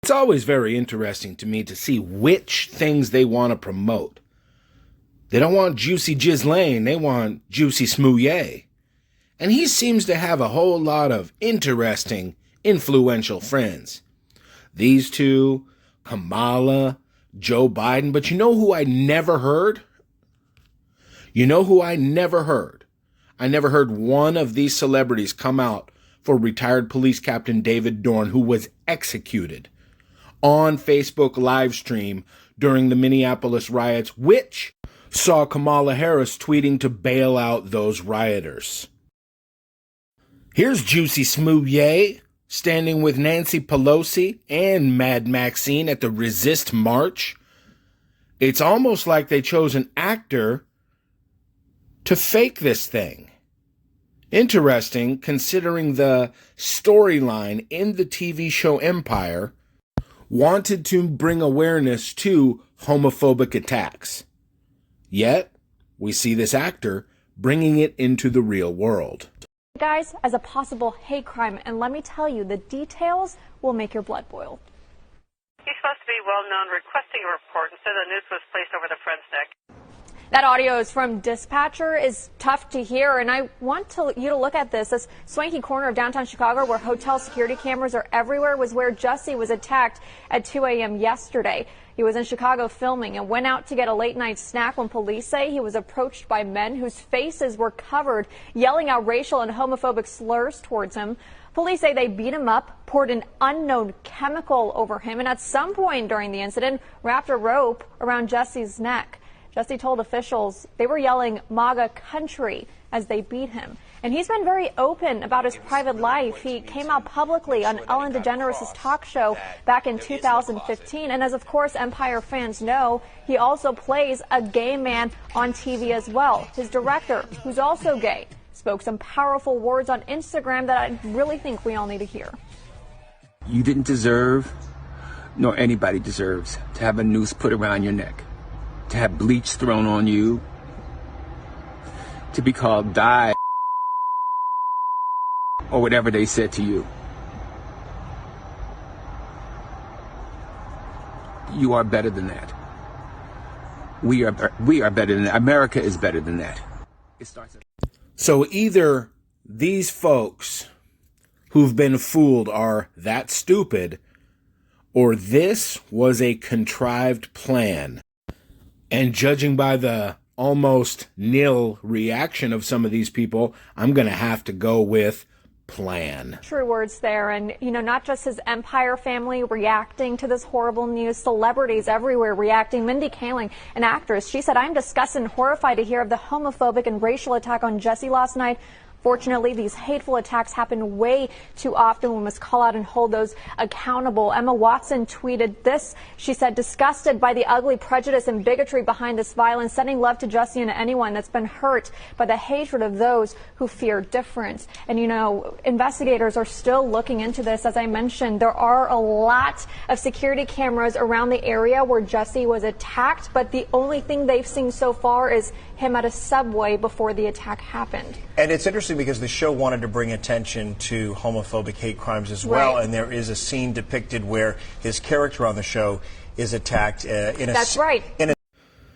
It's always very interesting to me to see which things they want to promote. They don't want Juicy Ghislaine, they want Juicy Smouye. And he seems to have a whole lot of interesting, influential friends. These two, Kamala, Joe Biden. But you know who I never heard? You know who I never heard? I never heard one of these celebrities come out for retired police captain David Dorn, who was executed on Facebook live stream during the Minneapolis riots, which saw Kamala Harris tweeting to bail out those rioters. Here's Juicy Smouye standing with Nancy Pelosi and Mad Maxine at the Resist March. It's almost like they chose an actor to fake this thing. Interesting, considering the storyline in the TV show Empire wanted to bring awareness to homophobic attacks. Yet, we see this actor bringing it into the real world. Guys, as a possible hate crime, and let me tell you, the details will make your blood boil. He's supposed to be well-known requesting a report, and so the noose was placed over the friend's neck. That audio is from Dispatcher. Is tough to hear, and I want you to look at this swanky corner of downtown Chicago where hotel security cameras are everywhere was where Jesse was attacked at 2 a.m. yesterday. He was in Chicago filming and went out to get a late-night snack when police say he was approached by men whose faces were covered, yelling out racial and homophobic slurs towards him. Police say they beat him up, poured an unknown chemical over him, and at some point during the incident, wrapped a rope around Jesse's neck. Jesse told officials they were yelling MAGA country as they beat him. And he's been very open about his private life. He came out publicly on Ellen DeGeneres' talk show back in 2015. And as, of course, Empire fans know, he also plays a gay man on TV as well. His director, who's also gay, spoke some powerful words on Instagram that I really think we all need to hear. You didn't deserve, nor anybody deserves, to have a noose put around your neck, to have bleach thrown on you, to be called die, or whatever they said to you. You are better than that. We are better than that. America is better than that. So either these folks who've been fooled are that stupid, or this was a contrived plan. And judging by the almost nil reaction of some of these people, I'm going to have to go with plan. True words there. And, not just his Empire family reacting to this horrible news, celebrities everywhere reacting. Mindy Kaling, an actress, she said, "I'm disgusted and horrified to hear of the homophobic and racial attack on Jesse last night. Fortunately, these hateful attacks happen way too often. We must call out and hold those accountable." Emma Watson tweeted this. She said, "Disgusted by the ugly prejudice and bigotry behind this violence, sending love to Jesse and anyone that's been hurt by the hatred of those who fear difference." And, investigators are still looking into this. As I mentioned, there are a lot of security cameras around the area where Jesse was attacked, but the only thing they've seen so far is him at a subway before the attack happened. And it's interesting because the show wanted to bring attention to homophobic hate crimes as well, right. And there is a scene depicted where his character on the show is attacked That's right.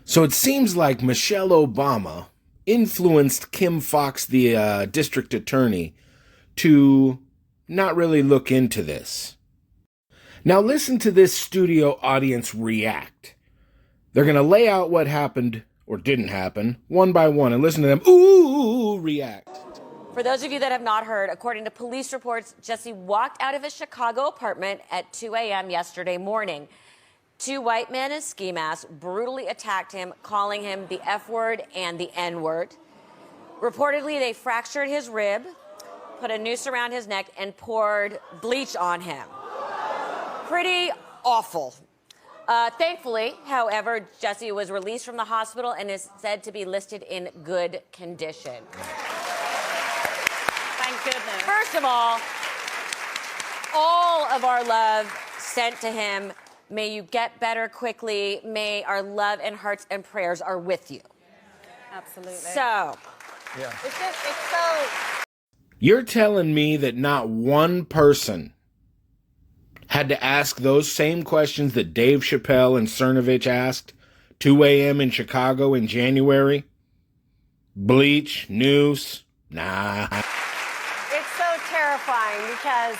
So it seems like Michelle Obama influenced Kim Fox, the district attorney, to not really look into this. Now listen to this studio audience react. They're going to lay out what happened or didn't happen, one by one, and listen to them, ooh, react. For those of you that have not heard, according to police reports, Jesse walked out of his Chicago apartment at 2 a.m. yesterday morning. Two white men in ski masks brutally attacked him, calling him the F word and the N word. Reportedly, they fractured his rib, put a noose around his neck, and poured bleach on him. Pretty awful. Thankfully, however, Jesse was released from the hospital and is said to be listed in good condition. Thank goodness. First of all of our love sent to him. May you get better quickly. May our love and hearts and prayers are with you. Absolutely. So, Yeah. It's so... You're telling me that not one person had to ask those same questions that Dave Chappelle and Cernovich asked 2 a.m. in Chicago in January? Bleach, noose, nah. It's so terrifying because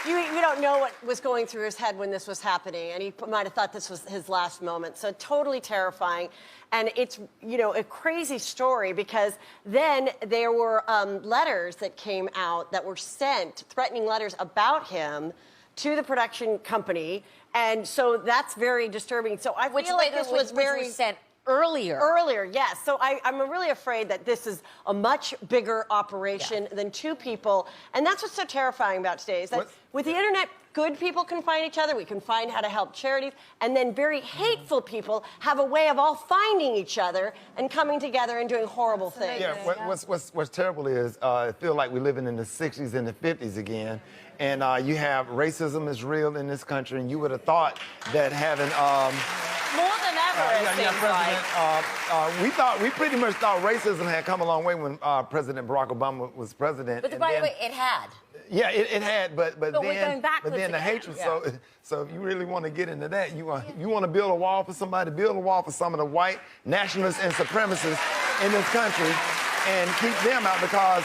you don't know what was going through his head when this was happening, and he might have thought this was his last moment. So totally terrifying. And it's, a crazy story because then there were letters that came out that were sent, threatening letters about him to the production company. And so that's very disturbing. So I feel like this was very sent earlier. Earlier, yes. So I'm really afraid that this is a much bigger operation than two people. And that's what's so terrifying about today is that with the internet, good people can find each other. We can find how to help charities. And then very hateful people have a way of all finding each other and coming together and doing horrible things. Yeah, what's terrible is I feel like we're living in the 60s and the 50s again. And you have racism is real in this country. And you would have thought that having... More than ever, it seems like. We pretty much thought racism had come a long way when President Barack Obama was president. But by the way, it had. Yeah, it had, but we're going backwards then the again. hatred. So if you really want to get into that, you want to build a wall for somebody, build a wall for some of the white nationalists and supremacists in this country, and keep them out because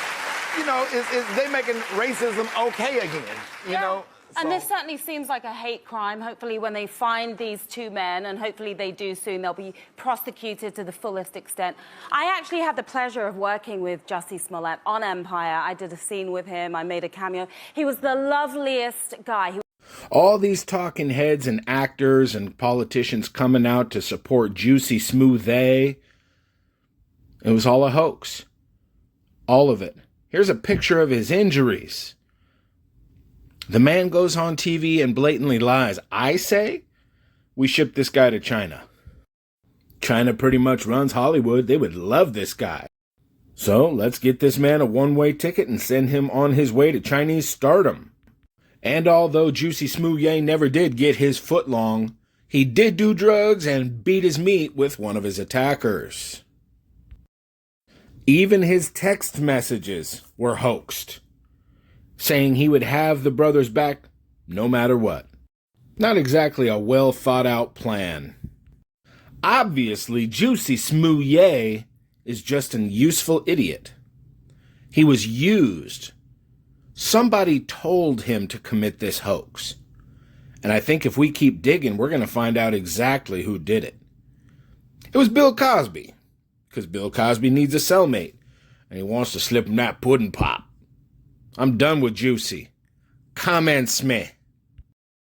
they making racism okay again. You know. And this certainly seems like a hate crime. Hopefully when they find these two men, and hopefully they do soon, they'll be prosecuted to the fullest extent. I actually had the pleasure of working with Jussie Smollett on Empire. I did a scene with him. I made a cameo. He was the loveliest guy. All these talking heads and actors and politicians coming out to support Juicy Smoothie. It was all a hoax. All of it. Here's a picture of his injuries. The man goes on TV and blatantly lies. I say we ship this guy to China. China pretty much runs Hollywood. They would love this guy. So let's get this man a one-way ticket and send him on his way to Chinese stardom. And although Juicy Smoothie never did get his foot long, he did do drugs and beat his meat with one of his attackers. Even his text messages were hoaxed, saying he would have the brothers back no matter what. Not exactly a well-thought-out plan. Obviously, Juicy Smoothie is just an useful idiot. He was used. Somebody told him to commit this hoax. And I think if we keep digging, we're going to find out exactly who did it. It was Bill Cosby, because Bill Cosby needs a cellmate, and he wants to slip him that pudding pop. I'm done with Juicy. Comments me.